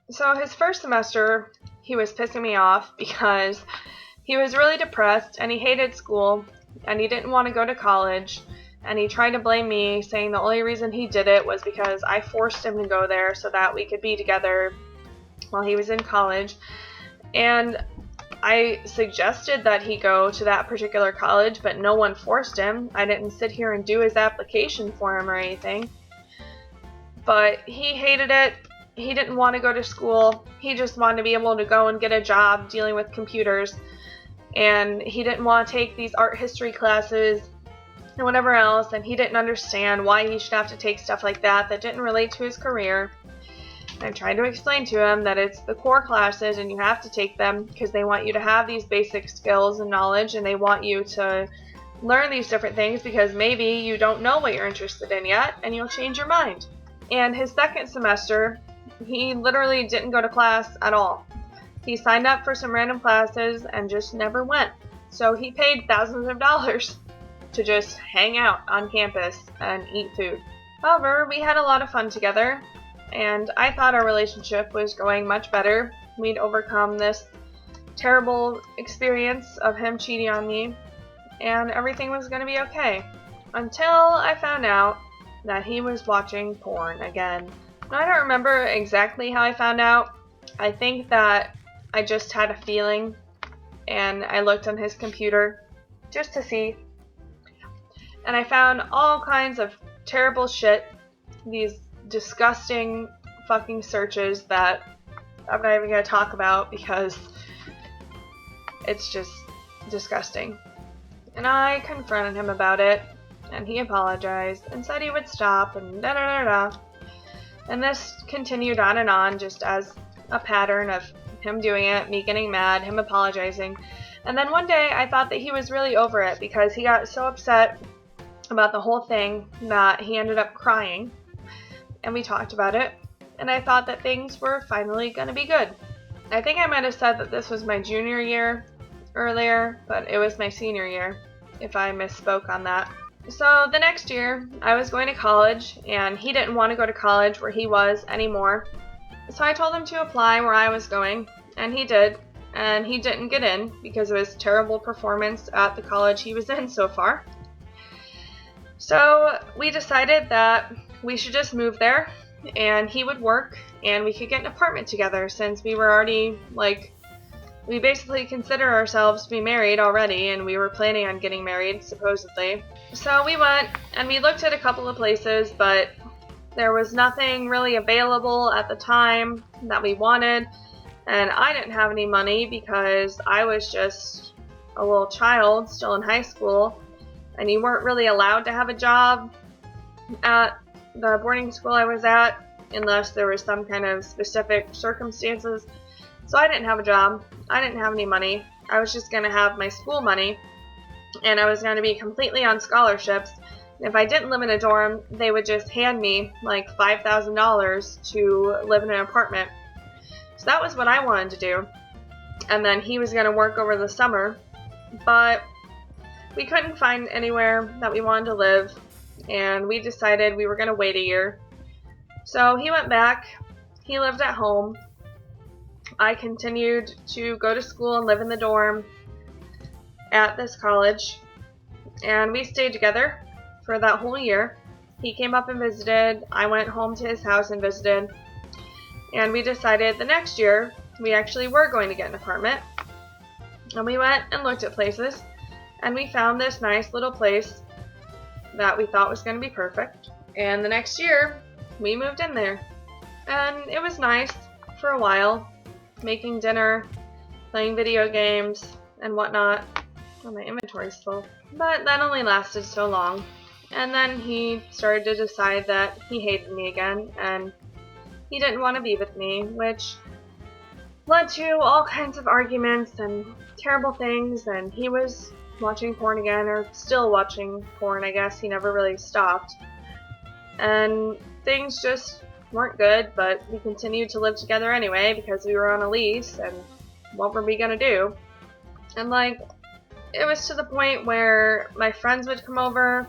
So his first semester, he was pissing me off because he was really depressed and he hated school and he didn't want to go to college, and he tried to blame me, saying the only reason he did it was because I forced him to go there so that we could be together while he was in college. And I suggested that he go to that particular college, but no one forced him. I didn't sit here and do his application for him or anything. But he hated it. He didn't want to go to school. He just wanted to be able to go and get a job dealing with computers. And he didn't want to take these art history classes and whatever else. And he didn't understand why he should have to take stuff like that didn't relate to his career. I tried to explain to him that it's the core classes and you have to take them because they want you to have these basic skills and knowledge, and they want you to learn these different things because maybe you don't know what you're interested in yet and you'll change your mind. And his second semester, he literally didn't go to class at all. He signed up for some random classes and just never went. So he paid thousands of dollars to just hang out on campus and eat food. However, we had a lot of fun together, and I thought our relationship was going much better. We'd overcome this terrible experience of him cheating on me, and everything was going to be okay. Until I found out that he was watching porn again. Now, I don't remember exactly how I found out. I think that I just had a feeling, and I looked on his computer just to see. And I found all kinds of terrible shit, these disgusting fucking searches that I'm not even going to talk about because it's just disgusting. And I confronted him about it, and he apologized and said he would stop, and da-da-da-da. And this continued on just as a pattern of him doing it, me getting mad, him apologizing. And then one day I thought that he was really over it because he got so upset about the whole thing that he ended up crying. And we talked about it, and I thought that things were finally going to be good. I think I might have said that this was my junior year earlier, but it was my senior year, if I misspoke on that. So the next year, I was going to college, and he didn't want to go to college where he was anymore. So I told him to apply where I was going, and he did, and he didn't get in because of his terrible performance at the college he was in so far. So we decided that we should just move there, and he would work, and we could get an apartment together since we were already, we basically consider ourselves to be married already, and we were planning on getting married, supposedly. So we went, and we looked at a couple of places, but there was nothing really available at the time that we wanted, and I didn't have any money because I was just a little child, still in high school, and you weren't really allowed to have a job at the boarding school I was at unless there was some kind of specific circumstances. So I didn't have a job. I didn't have any money. I was just going to have my school money, and I was going to be completely on scholarships. And if I didn't live in a dorm, they would just hand me like $5,000 to live in an apartment. So that was what I wanted to do. And then he was going to work over the summer, but we couldn't find anywhere that we wanted to live, and we decided we were going to wait a year. So he went back. He lived at home. I continued to go to school and live in the dorm at this college, and we stayed together for that whole year. He came up and visited. I went home to his house and visited, and we decided the next year we actually were going to get an apartment. And we went and looked at places, and we found this nice little place that we thought was going to be perfect. And the next year, we moved in there. And it was nice for a while, making dinner, playing video games, and whatnot. Oh, my inventory's full. But that only lasted so long. And then he started to decide that he hated me again, and he didn't want to be with me, which led to all kinds of arguments and terrible things, and he was watching porn again, or still watching porn, I guess. He never really stopped. And things just weren't good, but we continued to live together anyway because we were on a lease, and what were we gonna do? And it was to the point where my friends would come over,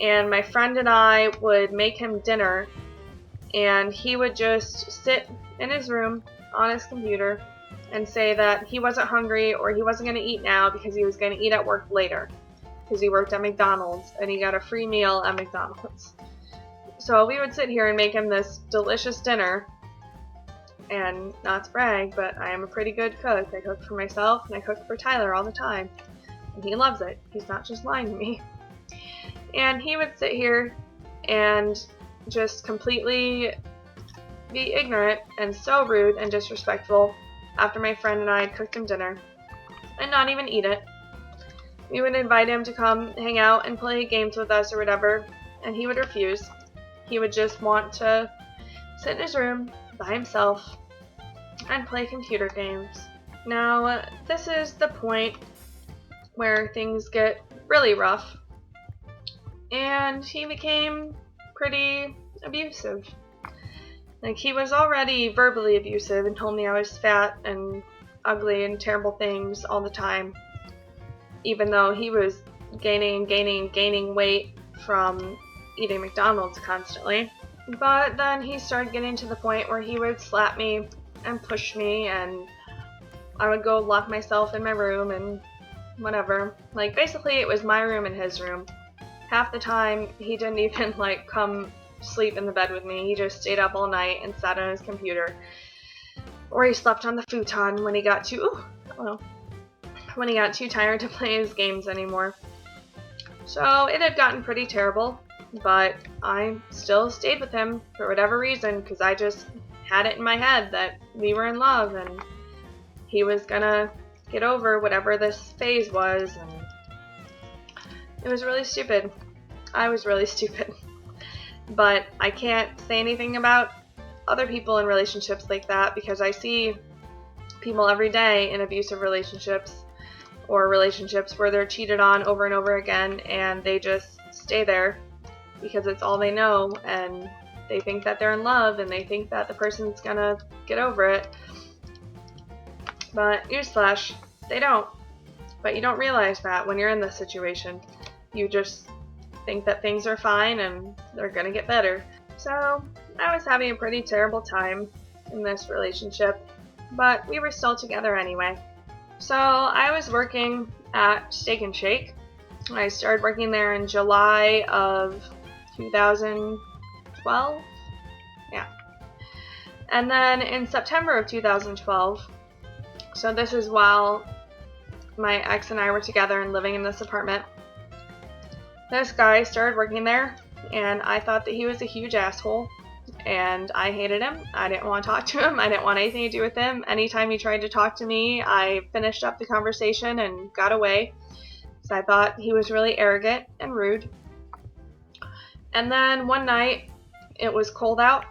and my friend and I would make him dinner, and he would just sit in his room on his computer and say that he wasn't hungry or he wasn't going to eat now because he was going to eat at work later because he worked at McDonald's and he got a free meal at McDonald's. So we would sit here and make him this delicious dinner. And not to brag, but I am a pretty good cook. I cook for myself and I cook for Tyler all the time. And he loves it. He's not just lying to me. And he would sit here and just completely be ignorant and so rude and disrespectful after my friend and I had cooked him dinner and not even eat it. We would invite him to come hang out and play games with us or whatever, and he would refuse. He would just want to sit in his room by himself and play computer games. Now, this is the point where things get really rough, and he became pretty abusive. Like, he was already verbally abusive and told me I was fat and ugly and terrible things all the time, even though he was gaining weight from eating McDonald's constantly. But then he started getting to the point where he would slap me and push me, and I would go lock myself in my room and whatever. Like, basically it was my room and his room. Half the time he didn't even come sleep in the bed with me. He just stayed up all night and sat on his computer. Or he slept on the futon when he got too tired to play his games anymore. So it had gotten pretty terrible, but I still stayed with him for whatever reason, because I just had it in my head that we were in love and he was gonna get over whatever this phase was, and it was really stupid. I was really stupid. But I can't say anything about other people in relationships like that, because I see people every day in abusive relationships or relationships where they're cheated on over and over again, and they just stay there because it's all they know, and they think that they're in love and they think that the person's gonna get over it. But newsflash, they don't. But you don't realize that when you're in this situation. You just think that things are fine and they're gonna get better. So I was having a pretty terrible time in this relationship, but we were still together anyway. So I was working at Steak and Shake. I started working there in July of 2012. Yeah. And then in September of 2012, so this is while my ex and I were together and living in this apartment, this guy started working there, and I thought that he was a huge asshole, and I hated him. I didn't want to talk to him. I didn't want anything to do with him. Anytime he tried to talk to me, I finished up the conversation and got away, because I thought he was really arrogant and rude. And then one night, it was cold out,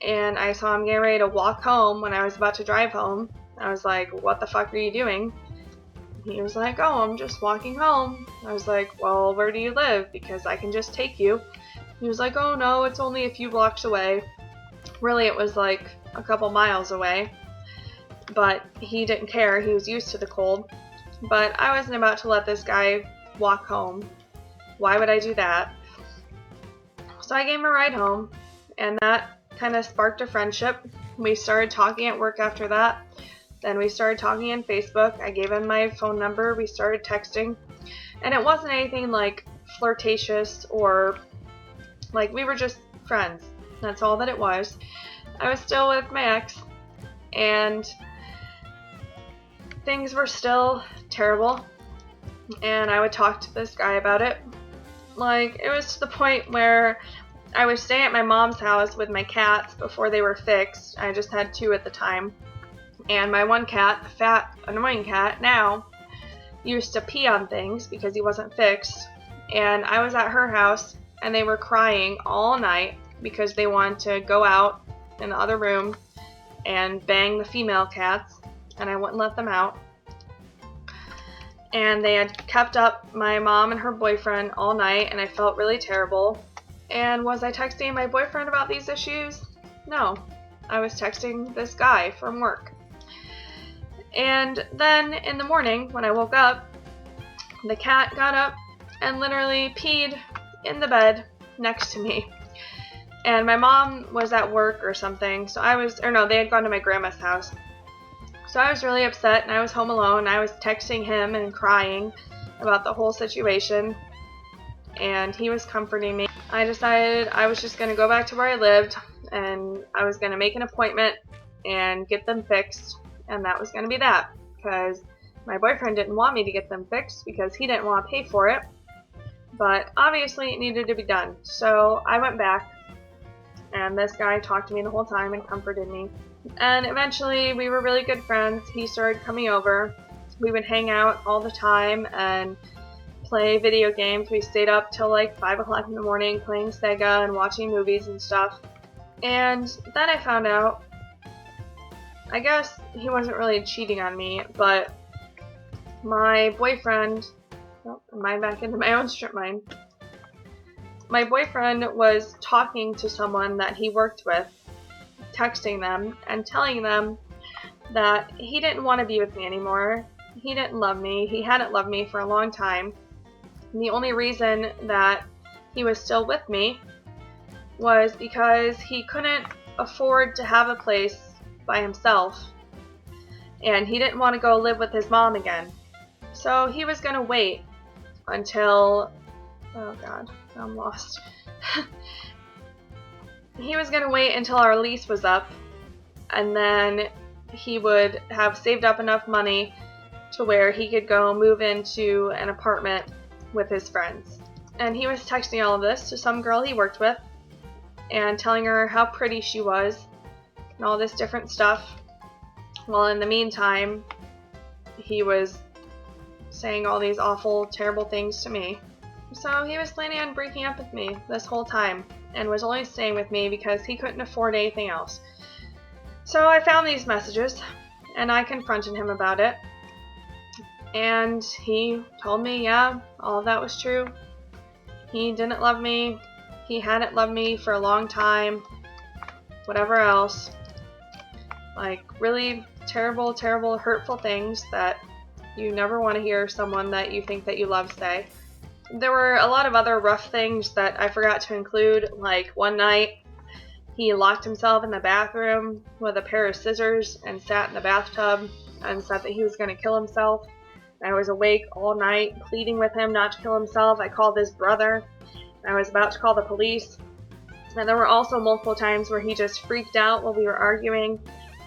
and I saw him getting ready to walk home when I was about to drive home. I was like, what the fuck are you doing? He was like, oh, I'm just walking home. I was like, well, where do you live? Because I can just take you. He was like, oh no, it's only a few blocks away. Really, it was like a couple miles away. But he didn't care. He was used to the cold. But I wasn't about to let this guy walk home. Why would I do that? So I gave him a ride home, and that kind of sparked a friendship. We started talking at work after that. Then we started talking on Facebook. I gave him my phone number. We started texting. And it wasn't anything like flirtatious or we were just friends. That's all that it was. I was still with my ex, and things were still terrible. And I would talk to this guy about it. It was to the point where I was staying at my mom's house with my cats before they were fixed. I just had 2 at the time. And my one cat, the fat, annoying cat, now used to pee on things because he wasn't fixed. And I was at her house, and they were crying all night because they wanted to go out in the other room and bang the female cats, and I wouldn't let them out. And they had kept up my mom and her boyfriend all night, and I felt really terrible. And was I texting my boyfriend about these issues? No. I was texting this guy from work. And then in the morning, when I woke up, the cat got up and literally peed in the bed next to me. And my mom was at work or something, so they had gone to my grandma's house. So I was really upset, and I was home alone. I was texting him and crying about the whole situation, and he was comforting me. I decided I was just going to go back to where I lived, and I was going to make an appointment and get them fixed, and that was going to be that, because my boyfriend didn't want me to get them fixed because he didn't want to pay for it, but obviously it needed to be done. So I went back, and this guy talked to me the whole time and comforted me. And eventually we were really good friends. He started coming over. We would hang out all the time and play video games. We stayed up till like 5 o'clock in the morning playing Sega and watching movies and stuff. And then I found out, I guess he wasn't really cheating on me, but my boyfriend, am I back into my own strip mine? My boyfriend was talking to someone that he worked with, texting them and telling them that he didn't want to be with me anymore. He didn't love me. He hadn't loved me for a long time. And the only reason that he was still with me was because he couldn't afford to have a place by himself, and he didn't want to go live with his mom again. So he was going to wait until, oh god, I'm lost. He was going to wait until our lease was up, and then he would have saved up enough money to where he could go move into an apartment with his friends. And he was texting all of this to some girl he worked with and telling her how pretty she was and all this different stuff. Well, in the meantime, he was saying all these awful, terrible things to me. So he was planning on breaking up with me this whole time and was only staying with me because he couldn't afford anything else. So I found these messages and I confronted him about it. And he told me, yeah, all of that was true. He didn't love me. He hadn't loved me for a long time. Whatever else. Like, really terrible, terrible, hurtful things that you never want to hear someone that you think that you love say. There were a lot of other rough things that I forgot to include. Like, one night, he locked himself in the bathroom with a pair of scissors and sat in the bathtub and said that he was going to kill himself. I was awake all night, pleading with him not to kill himself. I called his brother. I was about to call the police. And there were also multiple times where he just freaked out while we were arguing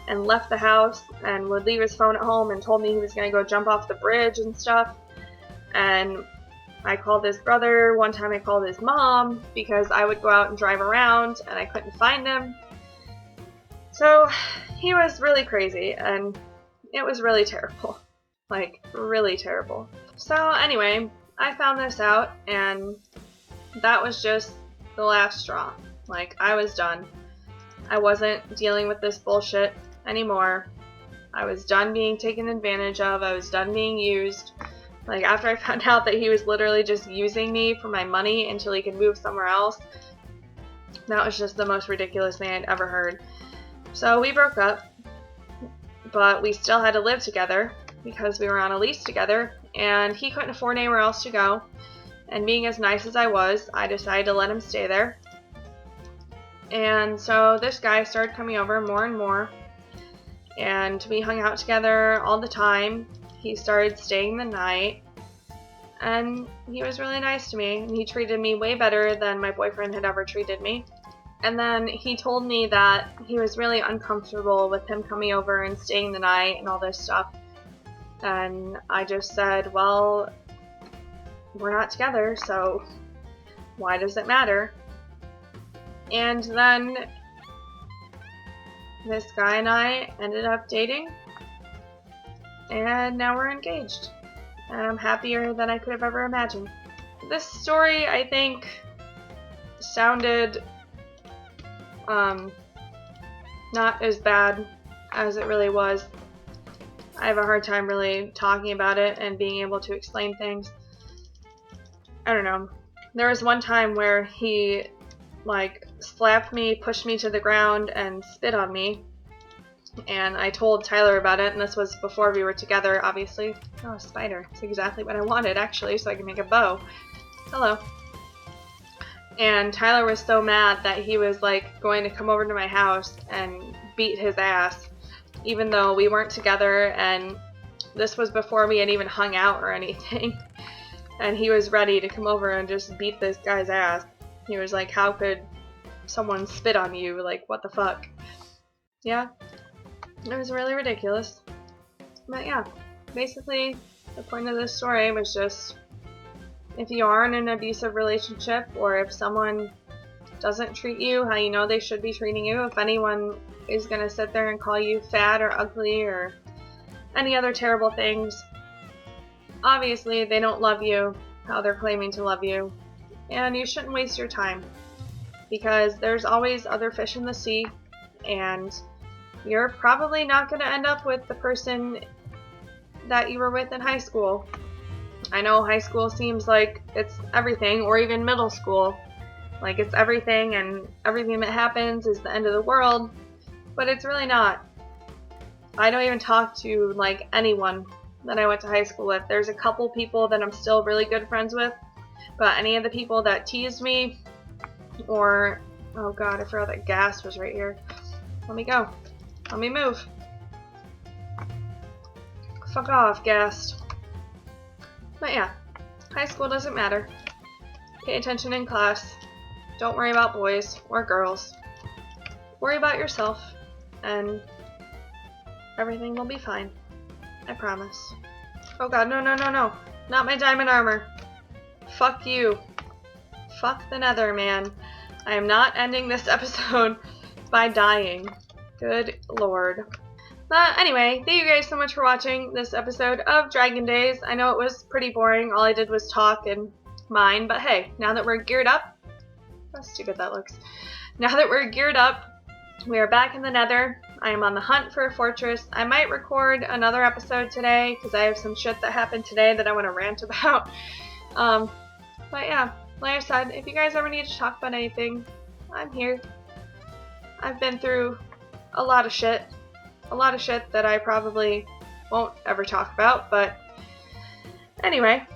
and left the house and would leave his phone at home and told me he was going to go jump off the bridge and stuff. And I called his brother. One time I called his mom because I would go out and drive around and I couldn't find him. So he was really crazy and it was really terrible. Like, really terrible. So anyway, I found this out and that was just the last straw. Like, I was done. I wasn't dealing with this bullshit anymore. I was done being taken advantage of. I was done being used. Like, after I found out that he was literally just using me for my money until he could move somewhere else, that was just the most ridiculous thing I'd ever heard. So we broke up, but we still had to live together because we were on a lease together, and he couldn't afford anywhere else to go. And being as nice as I was, I decided to let him stay there. And so this guy started coming over more and more, and we hung out together all the time. He started staying the night, and he was really nice to me, and he treated me way better than my boyfriend had ever treated me. And then he told me that he was really uncomfortable with him coming over and staying the night and all this stuff. And I just said, well, we're not together, so why does it matter? And then this guy and I ended up dating, and now we're engaged. And I'm happier than I could have ever imagined. This story, I think, sounded not as bad as it really was. I have a hard time really talking about it and being able to explain things. I don't know. There was one time where he, like, slapped me, pushed me to the ground, and spit on me. And I told Tyler about it, and this was before we were together, obviously. Oh, a spider. It's exactly what I wanted, actually, so I can make a bow. Hello. And Tyler was so mad that he was like going to come over to my house and beat his ass, even though we weren't together, and this was before we had even hung out or anything. And he was ready to come over and just beat this guy's ass. He was like, how could someone spit on you? Like, what the fuck? Yeah, it was really ridiculous. But yeah, basically the point of this story was just, if you are in an abusive relationship, or if someone doesn't treat you how you know they should be treating you, if anyone is going to sit there and call you fat or ugly or any other terrible things, obviously they don't love you how they're claiming to love you, and you shouldn't waste your time, because there's always other fish in the sea, and you're probably not going to end up with the person that you were with in high school. I know high school seems like it's everything, or even middle school, like it's everything and everything that happens is the end of the world, but it's really not. I don't even talk to like anyone that I went to high school with. There's a couple people that I'm still really good friends with, but any of the people that teased me, or, oh god, I forgot that gas was right here. Let me go. Let me move. Fuck off, gas. But yeah, high school doesn't matter. Pay attention in class. Don't worry about boys or girls. Worry about yourself, and everything will be fine. I promise. Oh god, no, no, no, no. Not my diamond armor. Fuck you. Fuck the nether, man. I am not ending this episode by dying. Good lord. But anyway, thank you guys so much for watching this episode of Dragon Days. I know it was pretty boring. All I did was talk and mine, but hey, now that we're geared up, how stupid that looks. Now that we're geared up, we are back in the nether. I am on the hunt for a fortress. I might record another episode today because I have some shit that happened today that I want to rant about. But yeah, like I said, if you guys ever need to talk about anything, I'm here. I've been through a lot of shit. A lot of shit that I probably won't ever talk about, but anyway,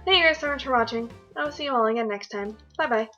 thank you guys so much for watching. I will see you all again next time. Bye bye.